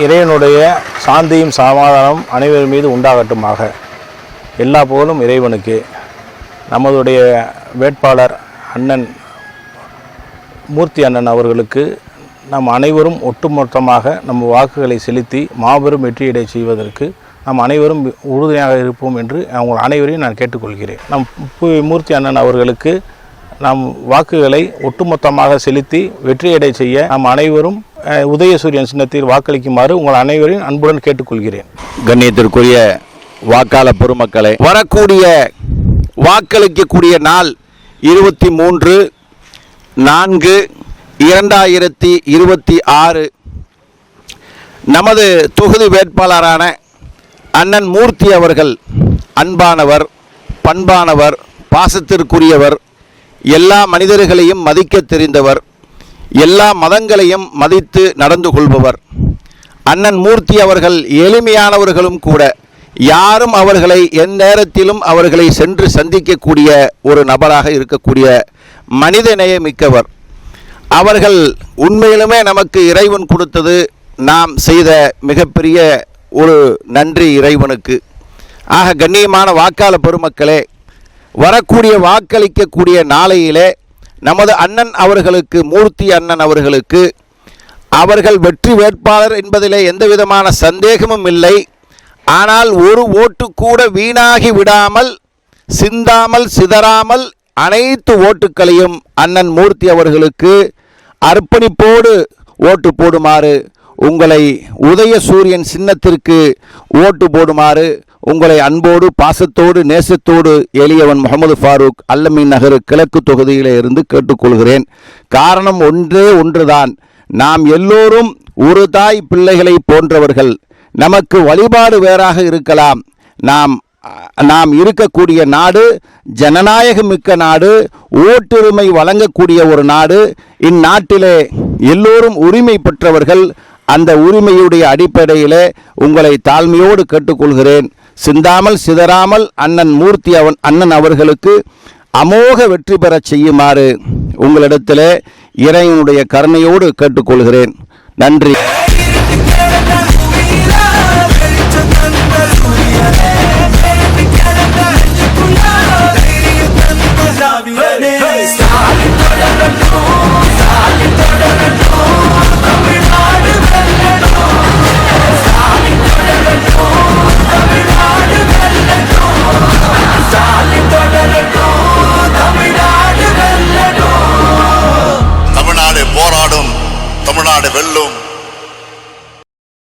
இறைவனுடைய சாந்தியும் சமாதானம் அனைவர் மீது உண்டாகட்டுமாக. எல்லா புகழும் இறைவனுக்கு. நமதுடைய வேட்பாளர் அண்ணன் மூர்த்தி அண்ணன் அவர்களுக்கு நம் அனைவரும் ஒட்டுமொத்தமாக நம் வாக்குகளை செலுத்தி மாபெரும் வெற்றியடை செய்வதற்கு நாம் அனைவரும் உறுதுணையாக இருப்போம் என்று அவங்க அனைவரையும் நான் கேட்டுக்கொள்கிறேன். நம் மூர்த்தி அண்ணன் அவர்களுக்கு நாம் வாக்குகளை ஒட்டுமொத்தமாக செலுத்தி வெற்றியடை செய்ய நாம் அனைவரும் உதயசூரியன் சின்னத்தில் வாக்களிக்குமாறு உங்கள் அனைவரையும் அன்புடன் கேட்டுக்கொள்கிறேன். கண்ணியத்திற்குரிய வாக்காளர் பெருமக்களை, வரக்கூடிய வாக்களிக்கக்கூடிய நாள் 23/4/2026 நமது தொகுதி வேட்பாளரான அண்ணன் மூர்த்தி அவர்கள் அன்பானவர், பண்பானவர், பாசத்திற்குரியவர், எல்லா மனிதர்களையும் மதிக்க தெரிந்தவர், எல்லா மதங்களையும் மதித்து நடந்து கொள்பவர். அண்ணன் மூர்த்தி அவர்கள் எளிமையானவர்களும் கூட, யாரும் அவர்களை எந்நேரத்திலும் அவர்களை சென்று சந்திக்கக்கூடிய ஒரு நபராக இருக்கக்கூடிய மனிதநேய மிக்கவர். அவர்கள் உண்மையிலுமே நமக்கு இறைவன் கொடுத்தது, நாம் செய்த மிகப்பெரிய ஒரு நன்றி இறைவனுக்கு. ஆக கண்ணியமான வாக்காளர் பெருமக்களே, வரக்கூடிய வாக்களிக்கக்கூடிய நாளையிலே நமது அண்ணன் அவர்களுக்கு, மூர்த்தி அண்ணன் அவர்களுக்கு, அவர்கள் வெற்றி வேட்பாளர் என்பதிலே எந்த விதமான சந்தேகமும் இல்லை. ஆனால் ஒரு ஓட்டு கூட வீணாகி விடாமல், சிந்தாமல், சிதறாமல் அனைத்து ஓட்டுக்களையும் அண்ணன் மூர்த்தி அவர்களுக்கு அர்ப்பணிப்போடு ஓட்டு போடுமாறு, உங்களை உதயசூரியன் சின்னத்திற்கு ஓட்டு போடுமாறு உங்களை அன்போடு, பாசத்தோடு, நேசத்தோடு எளியவன் முகமது ஃபாரூக், அல்லமீன் நகர் கிழக்கு தொகுதியிலே இருந்து கேட்டுக்கொள்கிறேன். காரணம் ஒன்றே ஒன்றுதான். நாம் எல்லோரும் ஒரு தாய் பிள்ளைகளை போன்றவர்கள். நமக்கு வழிபாடு வேறாக இருக்கலாம். நாம் இருக்கக்கூடிய நாடு ஜனநாயகம் மிக்க நாடு, ஓட்டுரிமை வழங்கக்கூடிய ஒரு நாடு. இந்நாட்டிலே எல்லோரும் உரிமை பெற்றவர்கள். அந்த உரிமையுடைய அடிப்படையிலே உங்களை தாழ்மையோடு கேட்டுக்கொள்கிறேன். சிந்தாமல் சிதறாமல் அண்ணன் மூர்த்தி அண்ணன் அவர்களுக்கு அமோக வெற்றி பெற செய்யுமாறு உங்களிடத்திலே இறைவனுடைய கருணையோடு கேட்டுக்கொள்கிறேன். நன்றி.